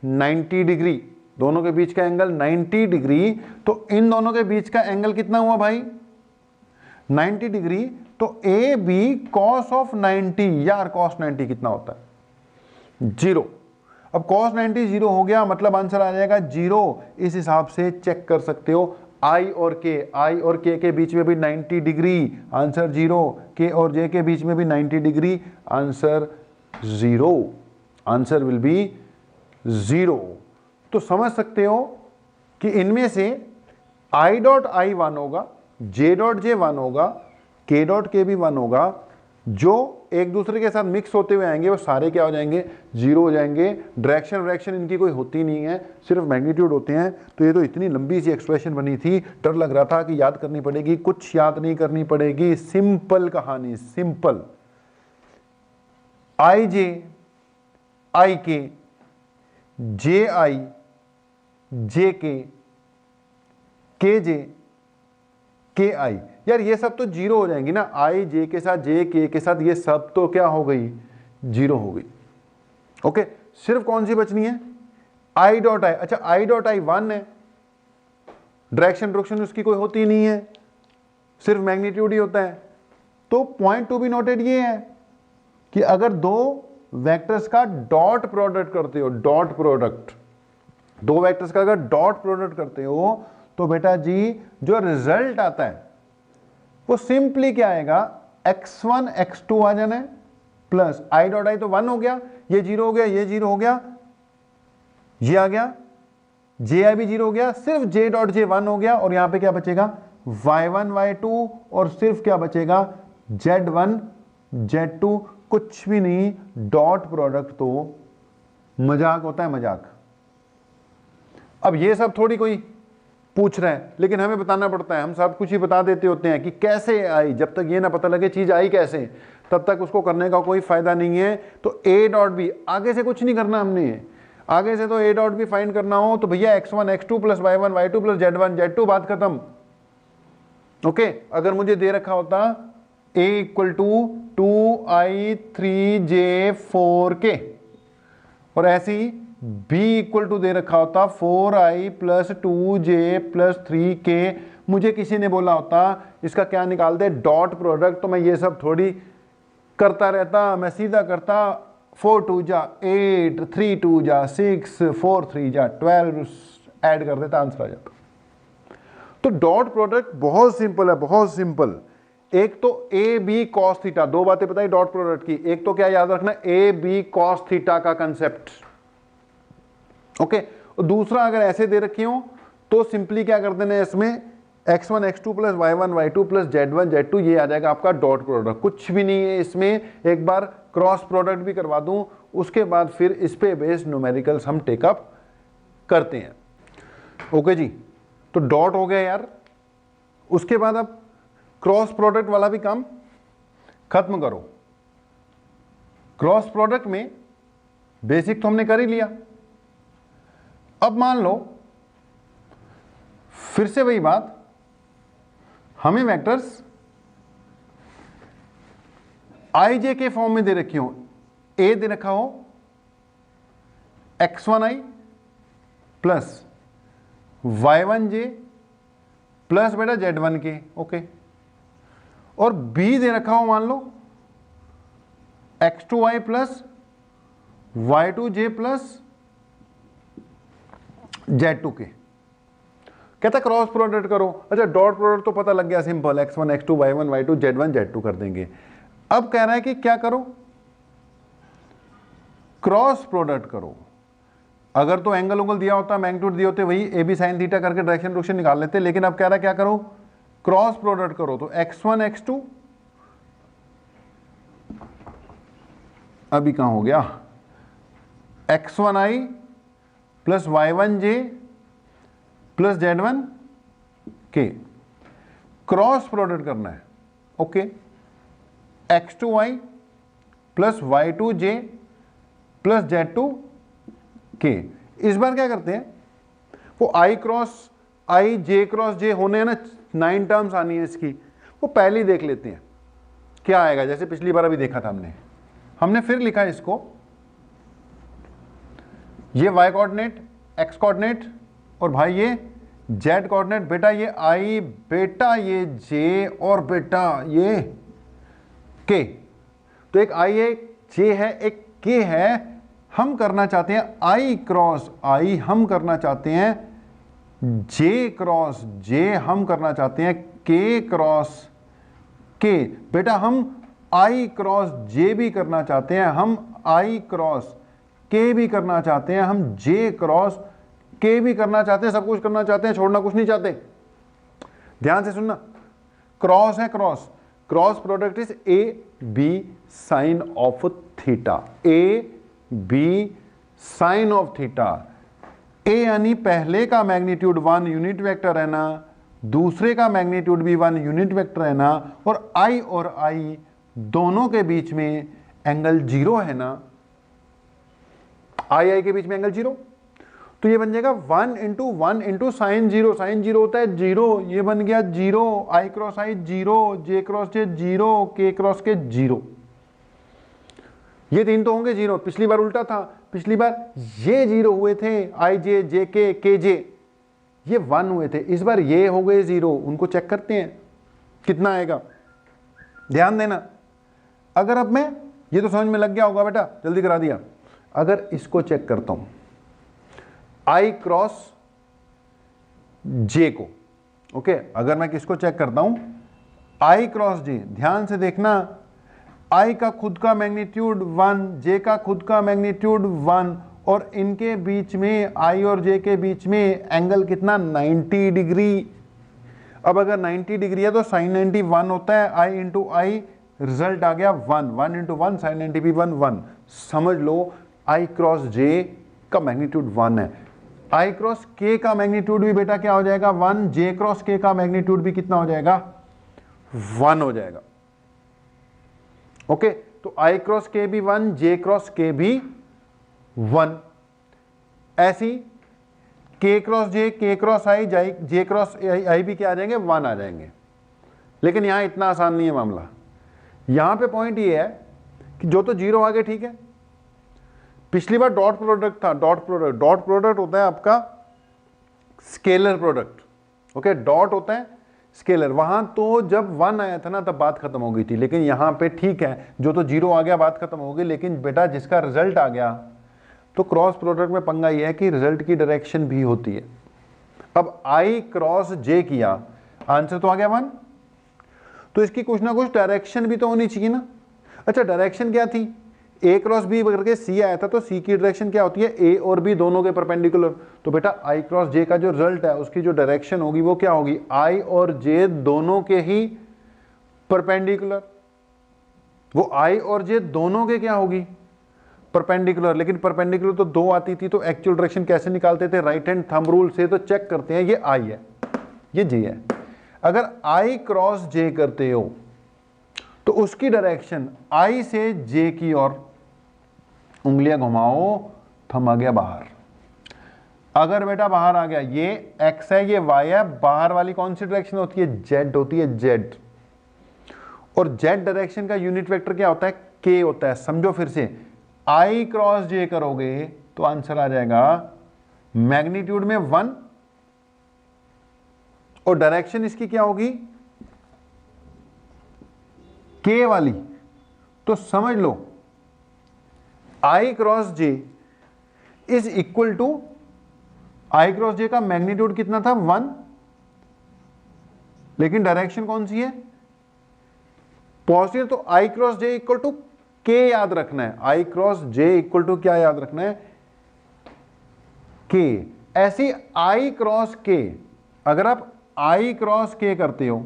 90 डिग्री। दोनों के बीच का एंगल 90 डिग्री, तो इन दोनों के बीच का एंगल कितना हुआ भाई 90 डिग्री। तो ए बी cos ऑफ 90, यार cos 90 कितना होता है 0। अब cos 90 0 हो गया, मतलब आंसर आ जाएगा 0। इस हिसाब से चेक कर सकते हो, i और k के बीच में भी 90 डिग्री, आंसर 0। k और j के बीच में भी 90 degree, answer 0। Answer will be 0। तो समझ सकते हो कि इनमें से i डॉट i 1 होगा, j डॉट j 1 होगा, k डॉट k भी 1 होगा। जो एक दूसरे के साथ मिक्स होते हुए आएंगे वो सारे क्या हो जाएंगे 0 हो जाएंगे। डायरेक्शन इनकी कोई होती नहीं है, सिर्फ मैग्नीट्यूड होते हैं। तो ये तो इतनी लंबी सी एक्सप्रेशन बनी थी, डर लग रहा था कि याद करनी पड़ेगी, कुछ याद नहीं करनी पड़ेगी। सिंपल कहानी, simple. i j i k, j i j k, k j के आई, यार ये सब तो 0 हो जाएंगी ना। आई जे के साथ, जे के साथ, ये सब तो क्या हो गई 0 हो गई। ओके, सिर्फ कौन सी बचनी है आई डॉट आई। अच्छा आई डॉट आई 1 है, डायरेक्शन उसकी कोई होती नहीं है, सिर्फ मैग्नीट्यूड ही होता है। तो पॉइंट टू बी नोटेड ये है कि अगर दो वेक्टर्स का डॉट प्रोडक्ट करते हो, डॉट प्रोडक्ट, दो वेक्टर्स का अगर डॉट प्रोडक्ट करते हो तो बेटा जी जो रिजल्ट आता है वो सिंपली क्या आएगा x1 x2 आ जाना है, प्लस i डॉट आई तो 1 हो गया, ये 0 हो गया, ये 0 हो गया, ये आ गया, ji भी 0 हो गया, सिर्फ j डॉट j 1 हो गया। और यहां पे क्या बचेगा y1 y2, और सिर्फ क्या बचेगा z1 z2, कुछ भी नहीं। डॉट प्रोडक्ट तो मजाक होता है, मजाक। अब ये सब थोड़ी कोई पूछ रहे हैं, लेकिन हमें बताना पड़ता है। हम सब कुछ ही बता देते होते हैं कि कैसे आई, जब तक ये ना पता लगे चीज आई कैसे। तब तक उसको करने का कोई फायदा नहीं है। तो ए डॉट बी, आगे से कुछ नहीं करना हमने, आगे से तो ए डॉट बी फाइंड करना हो तो भैया x1 x2 plus y1 y2 plus z1 z2, बात खत्म। ओके, अगर मुझे दे रखा होता a इक्वल टू 2i3j4k और ऐसे ही b इक्वल टू दे रखा होता 4i plus 2j plus 3k, मुझे किसी ने बोला होता इसका क्या निकाल दे डॉट प्रोडक्ट, तो मैं ये सब थोड़ी करता रहता, मैं सीधा करता 4 2 जा 8, 3 2 जा 6, 4 3 जा 12 ऐड कर देता, आंसर आ जाता। तो डॉट प्रोडक्ट बहुत सिंपल है, बहुत सिंपल। एक तो ए बी कॉस थीटा, दो बातें बताई डॉट प्रोडक्ट की। एक तो क्या याद रखना, ए बी कॉस थीटा का कंसेप्ट, ओके। और दूसरा अगर ऐसे दे रखी हो तो सिंपली क्या कर देना है इसमें x1 x2 plus y1 y2 plus z1 z2, ये आ जाएगा आपका डॉट प्रोडक्ट। कुछ भी नहीं है इसमें, एक बार क्रॉस प्रोडक्ट भी करवा दूं, उसके बाद फिर इस पे बेस्ड न्यूमेरिकल्स हम टेकअप करते हैं। ओके जी, तो डॉट हो गया यार। उसके बाद अब क्रॉस प्रोडक्ट वाला भी काम खत्म करो। क्रॉस प्रोडक्ट में बेसिक तो हमने कर ही लिया। अब मान लो फिर से वही बात, हमें वेक्टर्स आई जे के फॉर्म में दे रखी हो। ए दे रखा हो x1i प्लस y1j प्लस बेटा z1k, ओके। और b दे रखा हो मान लो x2i plus y2j plus z2k। कहता क्रॉस प्रोडक्ट करो। अच्छा, डॉट प्रोडक्ट तो पता लग गया, simple x1 x2 y1 y2 z1 z2 कर देंगे। अब कह रहा है कि क्या करो, क्रॉस प्रोडक्ट करो। अगर तो एंगल उंगल दिया होता, मैग्नीट्यूड दिए होते, वही ए बी साइन थीटा करके डायरेक्शन निकाल लेते, लेकिन अब कह रहा है क्या करो, क्रॉस प्रोडक्ट करो। तो x1 x2 अभी कहां हो गया, x1i plus y1j plus z1k, cross product करना है, okay. x2i plus y2j plus z2k। इस बार क्या करते हैं, वो i cross i j cross j होने हैं ना, 9 टर्म्स आनी है इसकी, वो पहले ही देख लेते हैं क्या आएगा। जैसे पिछली बार अभी देखा था हमने फिर लिखा इसको, ये y कोऑर्डिनेट, x कोऑर्डिनेट और भाई ये z कोऑर्डिनेट। बेटा ये i, बेटा ये j और बेटा ये k। तो एक i है, एक j है, एक k है। हम करना चाहते हैं i क्रॉस i, हम करना चाहते हैं j क्रॉस j, हम करना चाहते हैं k क्रॉस k। बेटा हम i क्रॉस j भी करना चाहते हैं, हम i क्रॉस k भी करना चाहते हैं, हम j क्रॉस k भी करना चाहते हैं, सब कुछ करना चाहते हैं, छोड़ना कुछ नहीं चाहते। ध्यान से सुनना, क्रॉस है cross, cross product is A B sine of theta, A B sine of theta. A यानी पहले का मैग्नीट्यूड 1 यूनिट वेक्टर है ना, दूसरे का मैग्नीट्यूड भी 1 यूनिट वेक्टर है ना, और आई और आई दोनों के बीच में एंगल 0 है ना, आई आई के बीच में एंगल 0, तो ये बन जाएगा 1 इंटू 1 इंटू साइन 0। साइन 0 होता है 0, ये बन गया 0, आई क्रॉस आई 0, जे क्रॉस जे 0, के क्रॉस के 0। ये तीन तो होंगे 0। पिछली बार उल्टा था, पिछली बार ये 0 हुए थे, आई जे जे के जे, ये 1 हुए थे। इस बार ये हो गए 0। उनको चेक करते हैं कितना आएगा, ध्यान देना। अगर अब मैं, ये तो समझ में लग गया होगा बेटा, जल्दी करा दिया। अगर इसको चेक करता हूं आई क्रॉस जे को, ओके, अगर मैं किसको चेक करता हूं आई क्रॉस जे, ध्यान से देखना, आई का खुद का मैग्नीट्यूड 1, जे का खुद का मैग्नीट्यूड 1, और इनके बीच में, आई और जे के बीच में एंगल कितना, 90 डिग्री। अब अगर 90 डिग्री है तो साइन 90 1 होता है, आई इंटू आई, रिजल्ट आ गया 1, 1 इंटू 1 साइन 90 भी 1 1। समझ लो आई क्रॉस जे का मैग्नीट्यूड 1 है, आई क्रॉस के का मैग्नीट्यूड भी बेटा क्या हो जाएगा 1, जे क्रॉस के का मैग्नीट्यूड भी कितना हो जाएगा 1 हो जाएगा। ओके, तो आई क्रॉस के भी 1, जे क्रॉस के भी 1, ऐसी के cross J, K cross I, J cross आई भी क्या आ जाएंगे, 1 आ जाएंगे। लेकिन यहां इतना आसान नहीं है मामला। यहां पे पॉइंट ये है कि जो तो 0 आ गए, ठीक है। पिछली बार डॉट प्रोडक्ट था, डॉट प्रोडक्ट होता है आपका स्केलर प्रोडक्ट। ओके, डॉट होता है स्केलर। वहां तो जब 1 आया था ना तब बात खत्म हो गई थी, लेकिन यहां पे ठीक है, जो तो 0 आ गया बात खत्म हो गई। लेकिन बेटा जिसका रिजल्ट आ गया, तो क्रॉस प्रोडक्ट में पंगा ये है कि रिजल्ट की डायरेक्शन भी होती है। अब आई क्रॉस जे किया, आंसर तो आ गया 1, तो इसकी कुछ ना कुछ डायरेक्शन भी तो होनी चाहिए ना। अच्छा, डायरेक्शन क्या थी, ए क्रॉस बी करके सी आया था, तो सी की डायरेक्शन क्या होती है, ए और बी दोनों के परपेंडिकुलर। तो बेटा आई क्रॉस जे का जो रिजल्ट है उसकी जो डायरेक्शन होगी वो क्या होगी, आई और जे दोनों के ही परपेंडिकुलर। वो आई और जे दोनों के क्या होगी, परपेंडिकुलर। लेकिन परपेंडिकुलर तो 2 आती थी, तो एक्चुअल डायरेक्शन कैसे निकालते थे, राइट हैंड थंब रूल से। तो चेक करते हैं, ये आई है, ये जे है। अगर आई क्रॉस जे करते हो तो उसकी डायरेक्शन आई से जे की ओर, उंगलियां घुमाओ, थंब आ गया बाहर। अगर बेटा बाहर आ गया, ये एक्स है ये वाई है, बाहर वाली कौन सी डायरेक्शन होती है, जेड होती है, जेड। और जेड डायरेक्शन का यूनिट वेक्टर क्या होता है, के होता है। समझो फिर से, आई क्रॉस जे करोगे तो आंसर आ जाएगा मैग्नीट्यूड में 1, और डायरेक्शन इसकी क्या होगी, के वाली। तो समझ लो I cross J is equal to, I cross J का मैग्नीट्यूड कितना था, 1, लेकिन डायरेक्शन कौन सी है, पॉजिटिव। तो आई क्रॉस जे इक्वल टू के याद रखना है, आई क्रॉस जे इक्वल टू क्या याद रखना है, के। ऐसी आई क्रॉस के, अगर आप आई क्रॉस के करते हो,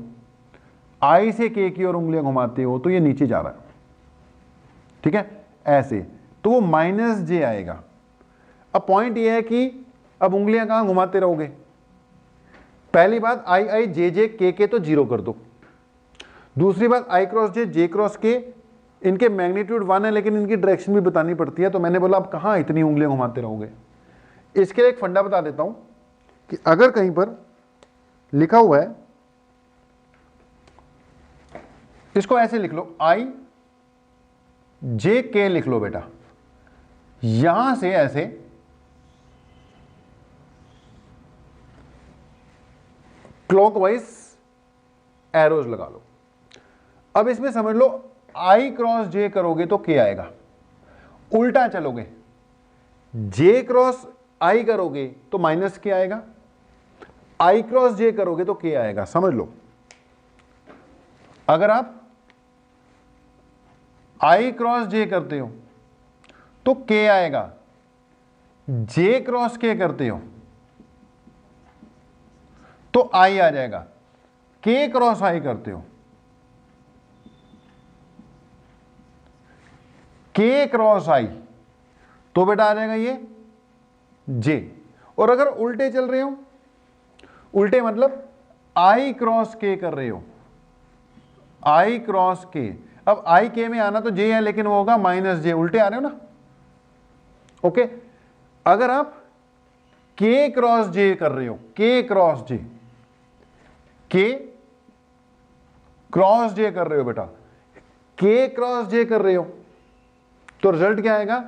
आई से के की ओर उंगलियां घुमाते हो, तो ये नीचे जा रहा है, ठीक है, ऐसे। तो वो माइनस जे आएगा। अब पॉइंट ये है कि अब उंगलियां कहां घुमाते रहोगे। पहली बात, आई आई जे जे के तो 0 कर दो। दूसरी बात, आई क्रॉस जे जे क्रॉस के, इनके मैग्नीट्यूड 1 है, लेकिन इनकी डायरेक्शन भी बतानी पड़ती है। तो मैंने बोला अब कहां इतनी उंगलियां घुमाते रहोगे। इसके लिए एक फंडा बता देता हूं कि अगर कहीं पर लिखा हुआ है, इसको ऐसे लिख लो, आई जे के लिख लो बेटा, यहां से ऐसे क्लॉकवाइज एरोज लगा लो। अब इसमें समझ लो, आई क्रॉस जे करोगे तो के आएगा, उल्टा चलोगे जे क्रॉस आई करोगे तो माइनस के आएगा, आई क्रॉस जे करोगे तो के आएगा। समझ लो, अगर आप आई क्रॉस जे करते हो तो के आएगा, जे क्रॉस के करते हो तो आई आ जाएगा, के क्रॉस आई करते हो, के क्रॉस आई तो बेटा आ जाएगा ये जे। और अगर उल्टे चल रहे हो, उल्टे मतलब आई क्रॉस के कर रहे हो, आई क्रॉस के, अब आई के में आना तो जे है, लेकिन वो होगा माइनस जे, उल्टे आ रहे हो ना। ओके, अगर आप के क्रॉस जे कर रहे हो, के क्रॉस जे, के क्रॉस जे कर रहे हो बेटा, के क्रॉस जे कर रहे हो, तो रिजल्ट क्या आएगा,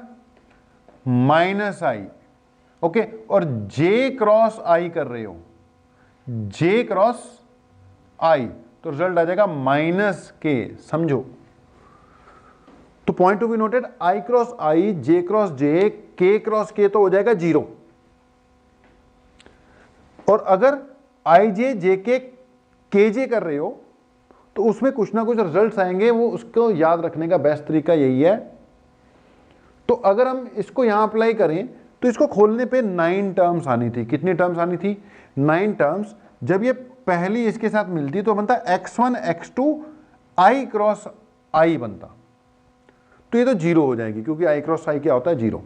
माइनस आई। ओके, और जे क्रॉस आई कर रहे हो, जे क्रॉस आई, तो रिजल्ट आ जाएगा माइनस के। समझो, तो point to be noted, I cross I, J cross J, K cross के तो हो जाएगा 0। और अगर आई जे जे के जे कर रहे हो तो उसमें कुछ ना कुछ रिजल्ट्स आएंगे, वो उसको याद रखने का बेस्ट तरीका यही है। तो अगर हम इसको यहां अप्लाई करें तो इसको खोलने पे 9 टर्म्स आनी थी। कितनी टर्म्स आनी थी, 9 टर्म्स। जब ये पहली इसके साथ मिलती तो बनता x1 x2 आई क्रॉस आई बनता, तो ये तो 0 हो जाएगी, क्योंकि आई क्रॉस आई क्या होता है, 0।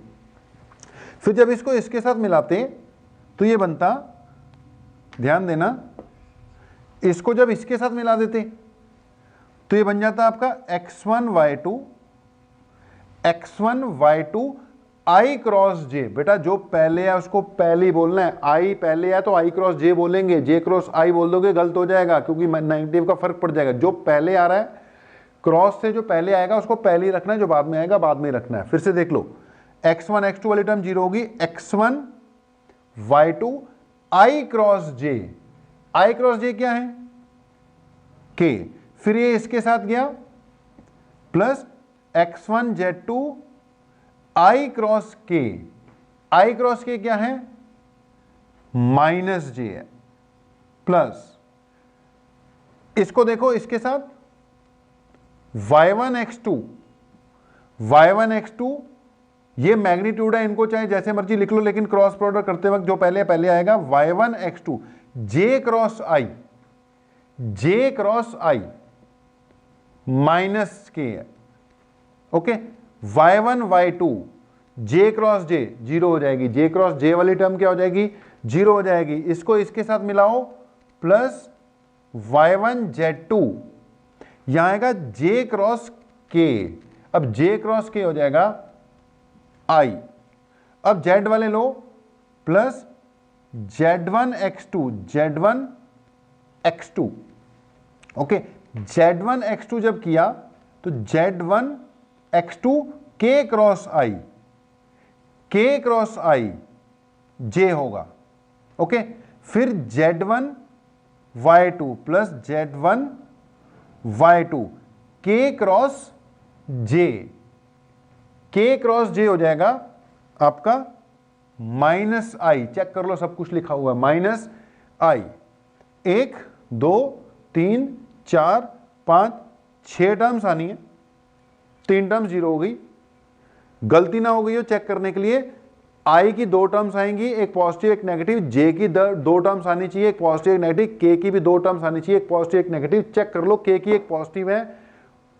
फिर जब इसको इसके साथ मिलाते तो ये बनता, ध्यान देना, इसको जब इसके साथ मिला देते तो ये बन जाता है आपका x1 y2 i क्रॉस जे। बेटा जो पहले है उसको पहले ही बोलना है, आई पहले है तो आई क्रॉस जे बोलेंगे, जे क्रॉस आई बोल दोगे गलत हो जाएगा क्योंकि नेगेटिव का फर्क पड़ जाएगा। जो पहले आ रहा है क्रॉस से, जो पहले आएगा उसको पहले ही रखना है, जो बाद में आएगा बाद में ही रखना है। फिर से देख लो, x1 x2 वाली टर्म जीरो होगी, x1 y2 i cross J. I cross J क्या है? k। फिर ये इसके साथ गया plus x1 z2 i cross k। i cross k क्या है? माइनस जे है, प्लस इसको देखो इसके साथ y1 x2 ये मैग्नीट्यूड है, इनको चाहे जैसे मर्जी लिख लो, लेकिन क्रॉस प्रोडक्ट करते वक्त जो पहले आएगा y1 x2 j cross i minus के है। Okay, y1 y2 j cross j zero हो जाएगी, j क्रॉस j वाली टर्म क्या हो जाएगी? जीरो हो जाएगी। इसको इसके साथ मिलाओ प्लस y1 z2, यहां आएगा j क्रॉस k। अब j क्रॉस k हो जाएगा i। अब z वाले लो plus z1 x2 okay, z1 x2 जब किया तो z1 x2 k cross i j होगा। ओके, फिर z1 y2 plus z1 y2 k cross j हो जाएगा आपका माइनस i। चेक कर लो, सब कुछ लिखा हुआ है माइनस i। 1 2 3 4 5 6 टर्म्स आनी है, 3 टर्म्स जीरो हो गई। गलती ना हो गई हो चेक करने के लिए, i की 2 टर्म्स आएंगी, एक पॉजिटिव एक नेगेटिव, j की 2 टर्म्स आनी चाहिए, एक पॉजिटिव एक नेगेटिव, k की भी 2 टर्म्स आनी चाहिए, एक पॉजिटिव एक नेगेटिव। चेक कर लो, k की एक पॉजिटिव है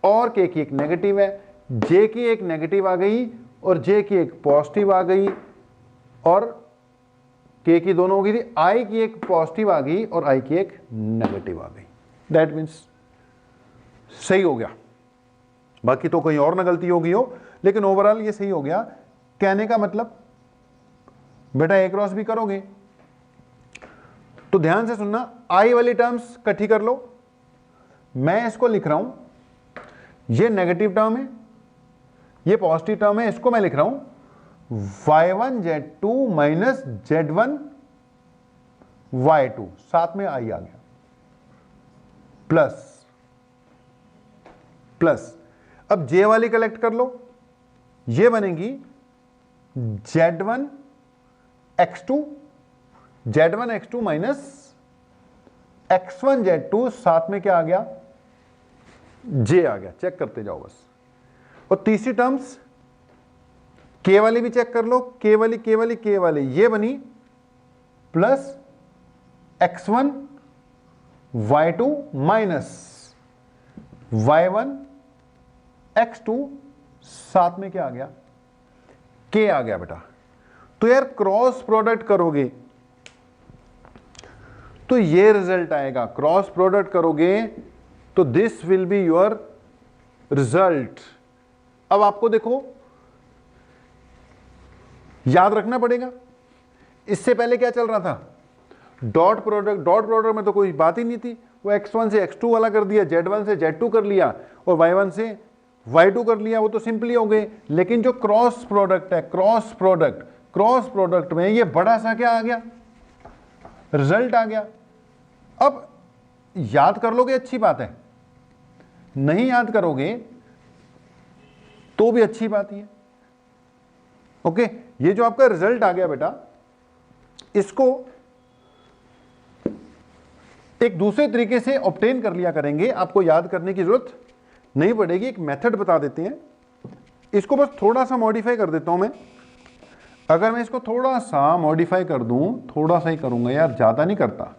और k की एक नेगेटिव है, j की एक नेगेटिव आ गई और j की एक पॉजिटिव आ गई, और k की दोनों हो गई थी, i की एक पॉजिटिव आ गई और i की एक नेगेटिव आ गई। दैट मीन्स सही हो गया। बाकी तो कहीं और ना गलती हो गई हो, लेकिन ओवरऑल ये सही हो गया। कहने का मतलब बेटा a क्रॉस भी करोगे तो ध्यान से सुनना, i वाली टर्म्स इकट्ठी कर लो। मैं इसको लिख रहा हूं, ये नेगेटिव टर्म है, ये पॉजिटिव टर्म है, इसको मैं लिख रहा हूं y1 z2 minus z1 y2, साथ में i आ गया, प्लस अब j वाली कलेक्ट कर लो, ये बनेगी z1 x2 minus x1 z2, साथ में क्या आ गया? j आ गया। चेक करते जाओ बस। और तीसरी टर्म्स k वाली भी चेक कर लो, k वाली ये बनी plus x1 y2 minus y1 x2, साथ में क्या आ गया? k आ गया बेटा। तो यार क्रॉस प्रोडक्ट करोगे तो ये रिजल्ट आएगा, क्रॉस प्रोडक्ट करोगे तो this will be your result. अब आपको देखो याद रखना पड़ेगा, इससे पहले क्या चल रहा था? डॉट प्रोडक्ट में तो कोई बात ही नहीं थी, वो x1 से x2 वाला कर दिया, z1 से z2 कर लिया और y1 से y2 कर लिया, वो तो सिंपली हो गए। लेकिन जो क्रॉस प्रोडक्ट है, क्रॉस प्रोडक्ट में ये बड़ा सा क्या आ गया? रिजल्ट आ गया। अब याद कर लोगे अच्छी बात है, नहीं याद करोगे तो भी अच्छी बात ही है। ओके, ये जो आपका रिजल्ट आ गया बेटा, इसको एक दूसरे तरीके से ऑब्टेन कर लिया करेंगे, आपको याद करने की जरूरत नहीं पड़ेगी। एक मेथड बता देते हैं, इसको बस थोड़ा सा मॉडिफाई कर देता हूं मैं। अगर मैं इसको थोड़ा सा मॉडिफाई कर दूं, थोड़ा सा ही करूंगा यार, ज्यादा नहीं करता।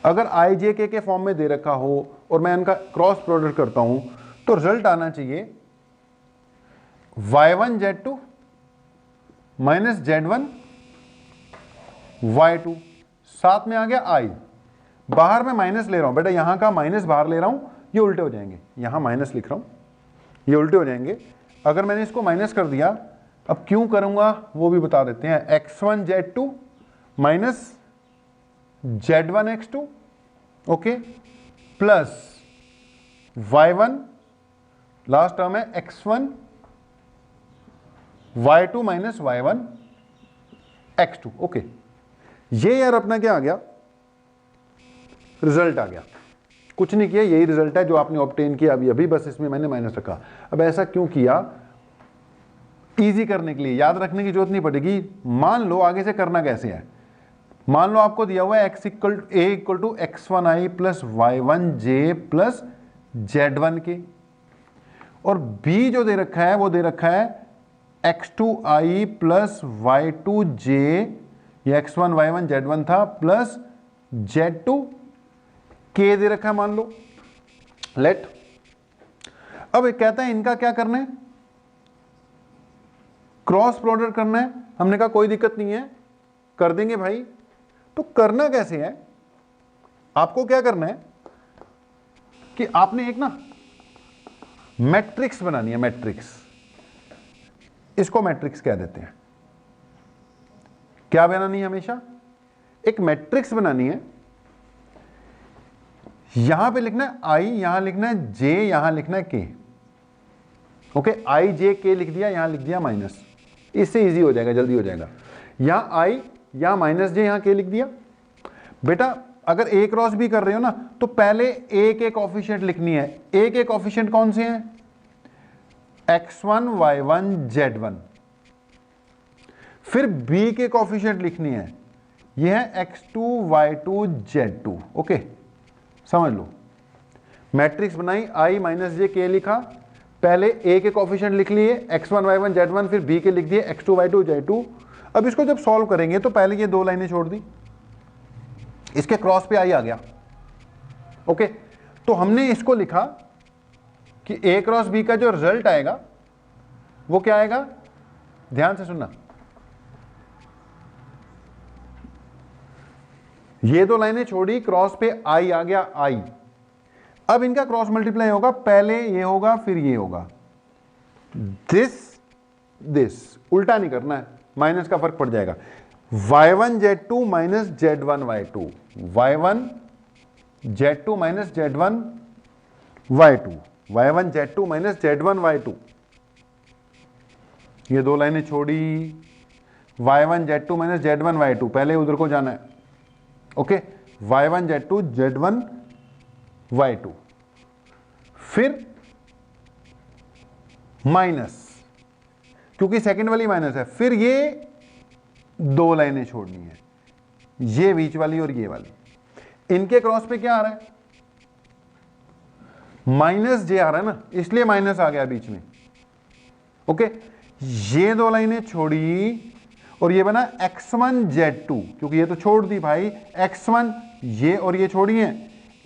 अगर i j k के फॉर्म में दे रखा हो और मैं इनका क्रॉस प्रोडक्ट करता हूं तो रिजल्ट आना चाहिए y1 z2 minus z1 y2, साथ में आ गया i। बाहर मैं माइनस ले रहा हूं बेटा, यहां का माइनस बाहर ले रहा हूं ये उल्टे हो जाएंगे, यहाँ माइनस लिख रहा हूँ, ये उल्टे हो जाएंगे। अगर मैंने इसको माइनस कर दिया, अब क्यों करूँगा वो भी बता देते हैं। x1 z2 minus z1 x2, okay, plus y1 last term है x1 y2 minus y1 x2, okay. ये यार अपना क्या आ गया, रिजल्ट आ गया। कुछ नहीं किया, यही रिजल्ट है जो आपने ऑब्टेन किया अभी अभी, बस इसमें मैंने माइनस रखा। अब ऐसा क्यों किया, इजी करने के लिए, याद रखने की जरूरत नहीं पड़ेगी। मान लो आगे से करना कैसे है, मान लो आपको दिया हुआ है a equal to x1i plus y1j plus z1 के, और b जो दे रखा है वो दे रखा है x2i प्लस y2j, ये x1 y1 z1 था, प्लस z2 k दे रखा है मान लो, लेट। अब एक कहता है इनका क्या करना है, क्रॉस प्रोडक्ट करना है। हमने कहा कोई दिक्कत नहीं है, कर देंगे भाई। तो करना कैसे है, आपको क्या करना है कि आपने एक ना मैट्रिक्स बनानी है, मैट्रिक्स, इसको मैट्रिक्स कह देते हैं। क्या बनानी है, हमेशा एक मैट्रिक्स बनानी है। यहां पे लिखना है आई, यहां लिखना है जे, यहां लिखना है के, ओके। आई जे के लिख दिया, यहां लिख दिया माइनस, इससे इजी हो जाएगा, जल्दी हो जाएगा। यहां आई, यहां माइनस जे, यहां के लिख दिया। बेटा अगर ए क्रॉस बी कर रहे हो ना, तो पहले ए के कोफिशिएंट लिखनी है। ए के कोफिशिएंट कौन से हैं, x1 y1 z1। फिर बी के कोफिशिएंट लिखनी है, ये है x2 y2 z2, ओके। समझ लो, मैट्रिक्स बनाई, आई माइनस जे के लिखा, पहले ए के कोफिशिएंट लिख लिए x1 y1 z1, फिर बी के लिख दिए x2 y2 z2। अब इसको जब सॉल्व करेंगे तो पहले ये दो लाइनें छोड़ दी, इसके क्रॉस पे आई आ गया, ओके। तो हमने इसको लिखा कि ए क्रॉस बी का जो रिजल्ट आएगा वो क्या आएगा, ध्यान से सुनना, ये दो लाइनें छोड़ी, क्रॉस पे आई आ गया, आई। अब इनका क्रॉस मल्टीप्लाई होगा, पहले ये होगा फिर ये होगा, दिस उल्टा नहीं करना है, माइनस का फर्क पड़ जाएगा। y1 z2 minus z1 y2, y1 z2 minus z1 y2, y1 z2 minus z1 y2। ये दो लाइनें छोड़ी, y1 z2 minus z1 y2, पहले उधर को जाना है, okay. y1 z2 z1 y2, फिर माइनस, क्योंकि सेकंड वाली माइनस है, फिर ये दो लाइनें छोड़नी है, ये बीच वाली और ये वाली। इनके क्रॉस पे क्या आ रहा है, माइनस जे आ रहा है ना, इसलिए माइनस आ गया बीच में, ओके। ये दो लाइनें छोड़ी और ये बना x1 z2, क्योंकि ये तो छोड़ दी भाई, x1 ये और ये छोड़ी है,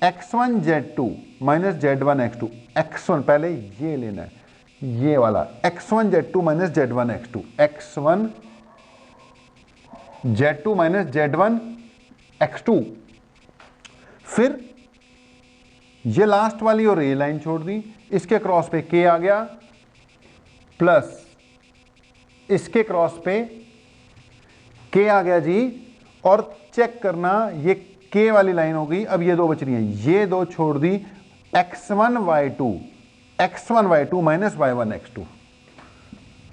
x1 z2 minus z1 x2, x1 पहले ये लेना है, ये वाला x1 z2 minus z1 x2, x1 z2 minus z1 x2। फिर ये लास्ट वाली और ये लाइन छोड़ दी, इसके क्रॉस पे k आ गया, प्लस इसके क्रॉस पे k आ गया जी। और चेक करना, ये k वाली लाइन हो गई, अब ये दो बच रही हैं, ये दो छोड़ दी, x1 y2 minus y1 x2,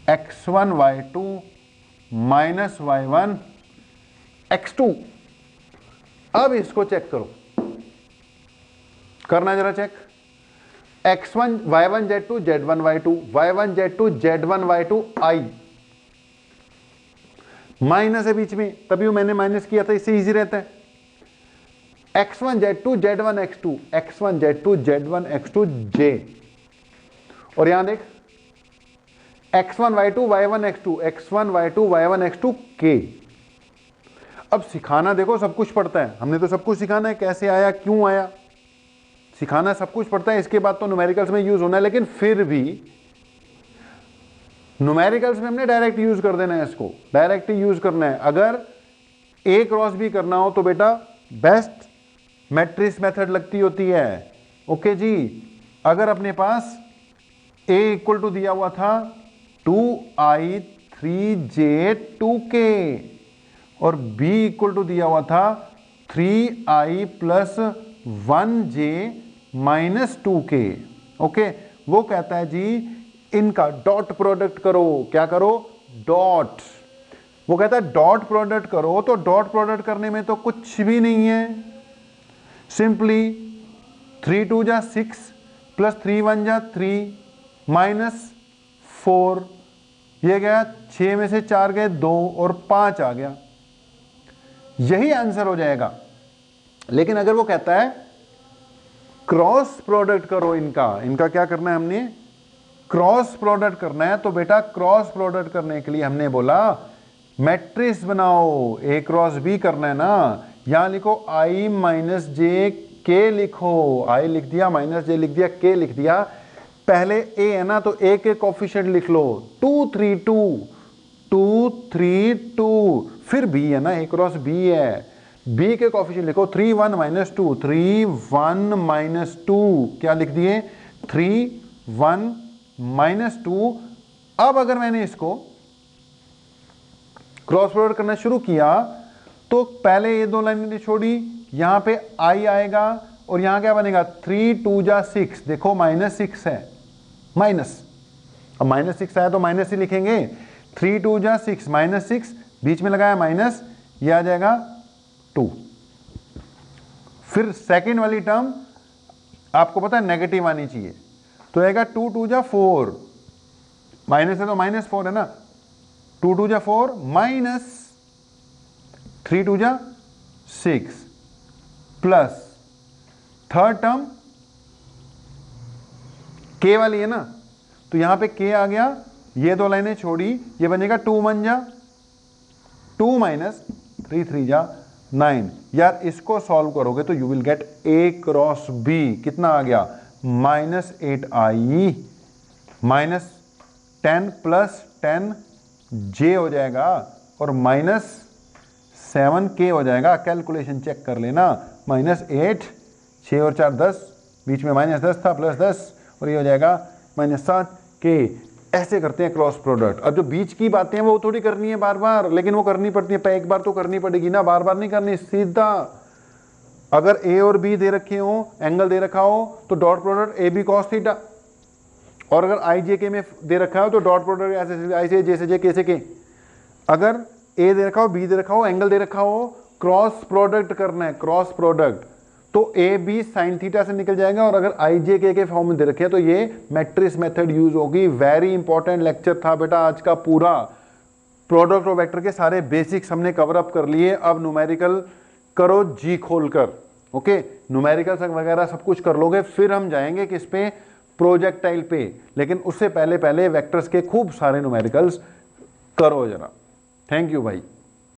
x1 y2 minus y1 x2। अब इसको चेक करो, करना जरा check, x1 y1 z2 z1 y2, y1 z2 z1 y2 i, minus है बीच में, तभी मैंने माइनस किया था, इससे इजी रहता है। x1 z2 z1 x2, x1 z2 z1 x2 j, और यहां देख x1 y2 y1 x2, x1 y2 y1 x2 k। अब सिखाना देखो सब कुछ पड़ता है, हमने तो सब कुछ सिखाना है, कैसे आया क्यों आया, सिखाना सब कुछ पड़ता है। इसके बाद तो न्यूमेरिकल्स में यूज होना है, लेकिन फिर भी न्यूमेरिकल्स में हमने डायरेक्ट यूज कर देना है, इसको डायरेक्ट ही यूज करना है। अगर ए क्रॉस बी करना हो तो बेटा बेस्ट मैट्रिक्स मेथड लगती होती है, ओके जी, अगर अपने पास a इक्वल टू दिया हुआ था 2i 3j 2k और b इक्वल टू दिया हुआ था 3i plus 1j minus 2k, okay, वो कहता है जी इनका डॉट प्रोडक्ट करो। क्या करो? डॉट। वो कहता है डॉट प्रोडक्ट करो, तो डॉट प्रोडक्ट करने में तो कुछ भी नहीं है, सिंपली 3 2 जा 6 प्लस 3 1 जा 3 माइनस 4, ये गया 6 में से 4 गए 2 और 5 आ गया, यही आंसर हो जाएगा। लेकिन अगर वो कहता है क्रॉस प्रोडक्ट करो इनका क्या करना है, हमने क्रॉस प्रोडक्ट करना है, तो बेटा क्रॉस प्रोडक्ट करने के लिए हमने बोला मैट्रिक्स बनाओ, ए क्रॉस बी करना है ना। यहां लिखो i माइनस जे के, लिखो i लिख दिया, माइनस जे लिख दिया, के लिख दिया। पहले a है ना, तो a के कोफिशिएंट लिख लो 2 3 2 2 3 2, फिर b है ना, a क्रॉस b है, b के कोफिशिएंट लिखो 3 1 माइनस 2 3 1 माइनस 2, क्या लिख दिए 3 1 माइनस 2। अब अगर मैंने इसको क्रॉस प्रोडक्ट करना शुरू किया तो पहले ये दो लाइनें छोड़ी, यहां पे i आएगा और यहां क्या बनेगा 3 2 जा 6, देखो माइनस 6 है, माइनस, अब माइनस 6 आया तो माइनस ही लिखेंगे, 3 2 जा 6 माइनस 6, बीच में लगाया माइनस, ये आ जाएगा 2। फिर सेकेंड वाली टर्म आपको पता है नेगेटिव आनी चाहिए, तो आएगा 2 2 जा 4, माइनस है तो माइनस 4 है ना, 2 2 जा 4 माइनस 3 2 जा 6 प्लस थर्ड टर्म k वाली है ना, तो यहां पे k आ गया, ये दो लाइनें छोड़ी, ये बनेगा 2 1 जा 2 माइनस 3 3 जा 9। यार इसको सॉल्व करोगे तो you will get a cross b, कितना आ गया minus 8i minus 10 plus 10 j हो जाएगा और माइनस 7k हो जाएगा। कैलकुलेशन चेक कर लेना, माइनस 8, 6 और 4 10, बीच में माइनस 10 था, प्लस 10 और ये हो जाएगा माइनस 7k। ऐसे करते हैं क्रॉस प्रोडक्ट। अब जो बीच की बातें हैं वो थोड़ी करनी है बार बार, लेकिन वो करनी पड़ती है, एक बार तो करनी पड़ेगी ना, बार बार नहीं करनी, सीधा अगर a और b दे रखे हो, एंगल दे रखा हो तो dot product A B cos theta, और अगर आई जे के में दे रखा हो तो डॉट प्रोडक्ट ऐसे आई से जे से जे के से के। अगर ए दे रखा हो, बी दे रखा हो, एंगल दे रखा हो, क्रॉस प्रोडक्ट करना है, क्रॉस प्रोडक्ट, तो ए बी साइन थीटा से निकल जाएगा, और अगर आई जे के फॉर्म में दे रखे हैं तो ये मैट्रिक्स मेथड यूज होगी। वेरी इंपॉर्टेंट लेक्चर था बेटा आज का पूरा, प्रोडक्ट और वेक्टर के सारे बेसिक्स हमने कवर अप कर लिए। अब न्यूमेरिकल करो जी खोलकर, ओके, न्यूमेरिकल वगैरह सब कुछ कर लोगे, फिर हम जाएंगे किस पे, प्रोजेक्टाइल पे, लेकिन उससे पहले वेक्टर्स के खूब सारे न्यूमेरिकल्स करो जरा। थैंक यू भाई।